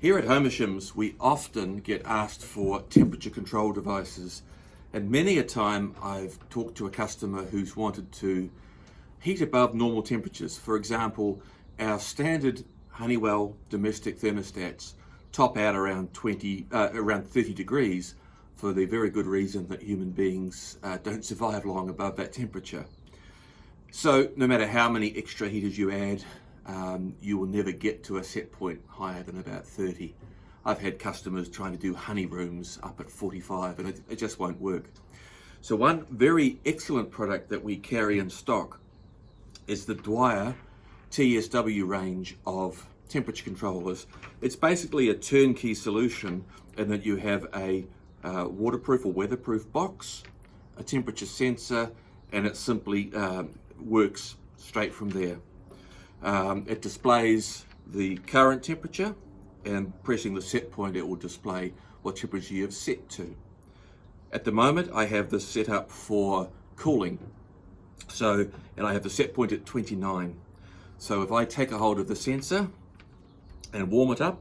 Here at Homershims, we often get asked for temperature control devices, and many a time I've talked to a customer who's wanted to heat above normal temperatures. For example, our standard Honeywell domestic thermostats top out around 30 degrees for the very good reason that human beings don't survive long above that temperature. So no matter how many extra heaters you add, you will never get to a set point higher than about 30. I've had customers trying to do honey rooms up at 45 and it just won't work. So one very excellent product that we carry in stock is the Dwyer TSW range of temperature controllers. It's basically a turnkey solution in that you have a waterproof or weatherproof box, a temperature sensor, and it simply works straight from there. It displays the current temperature, and pressing the set point it will display what temperature you have set to. At the moment I have this set up for cooling, and I have the set point at 29. So if I take a hold of the sensor and warm it up,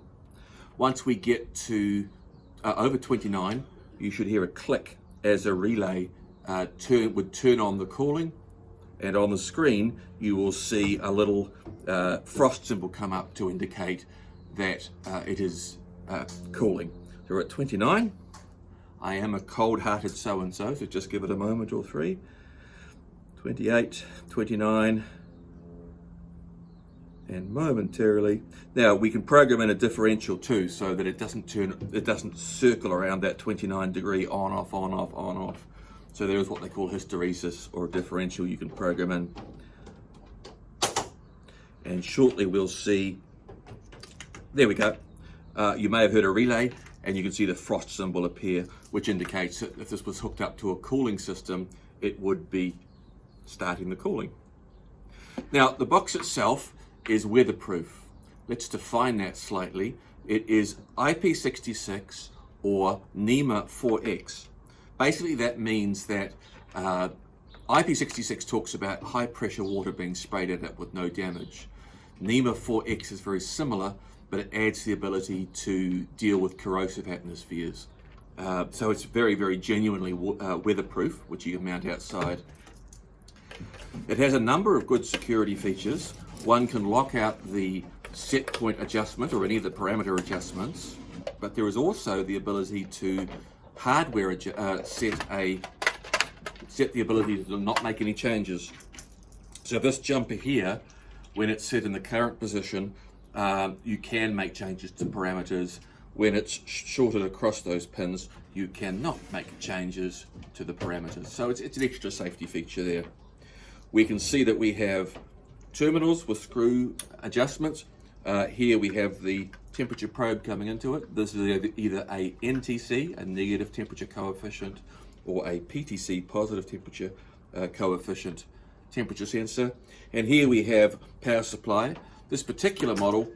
once we get to over 29, you should hear a click as a relay would turn on the cooling, and on the screen you will see a little frost symbol come up to indicate that it is cooling. So we're at 29. I am a cold-hearted so-and-so, so just give it a moment or three. 28, 29, and momentarily. Now we can program in a differential too, so that it doesn't circle around that 29 degree on, off, on, off, on, off. So there is what they call hysteresis, or a differential you can program in. And shortly we'll see, there we go. You may have heard a relay, and you can see the frost symbol appear, which indicates that if this was hooked up to a cooling system, it would be starting the cooling. Now the box itself is weatherproof. Let's define that slightly. It is IP66 or NEMA 4X. Basically that means that IP66 talks about high pressure water being sprayed at it with no damage. NEMA 4X is very similar, but it adds the ability to deal with corrosive atmospheres. So it's very, very genuinely weatherproof, which you can mount outside. It has a number of good security features. One can lock out the set point adjustment or any of the parameter adjustments, but there is also the ability to hardware set the ability to not make any changes. So this jumper here, when it's set in the current position, you can make changes to parameters. When it's shorted across those pins, you cannot make changes to the parameters. So it's an extra safety feature there. We can see that we have terminals with screw adjustments. Here we have the temperature probe coming into it. This is either a NTC, a negative temperature coefficient, or a PTC, positive temperature coefficient temperature sensor. And here we have power supply. This particular model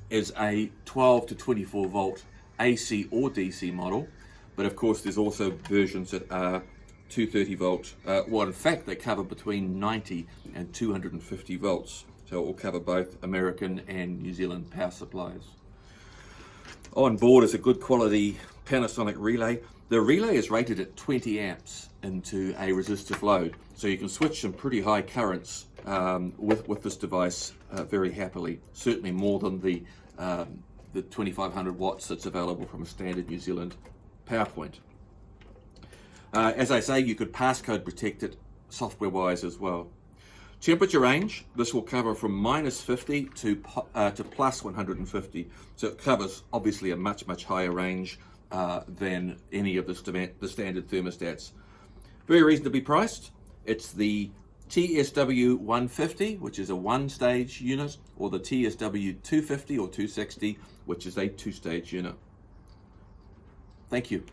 is a 12 to 24 volt AC or DC model, but of course there's also versions that are 230 volt. Well, in fact, they cover between 90 and 250 volts. So it will cover both American and New Zealand power supplies. On board is a good quality Panasonic relay. The relay is rated at 20 amps into a resistive load, so you can switch some pretty high currents with this device very happily, certainly more than the 2500 watts that's available from a standard New Zealand power point. As I say, you could passcode protect it software wise as well. Temperature range, this will cover from -50 to plus 150. So it covers obviously a much higher range than any of the standard thermostats. Very reasonably priced. It's the TSW 150, which is a one-stage unit, or the TSW 250 or 260, which is a two-stage unit. Thank you.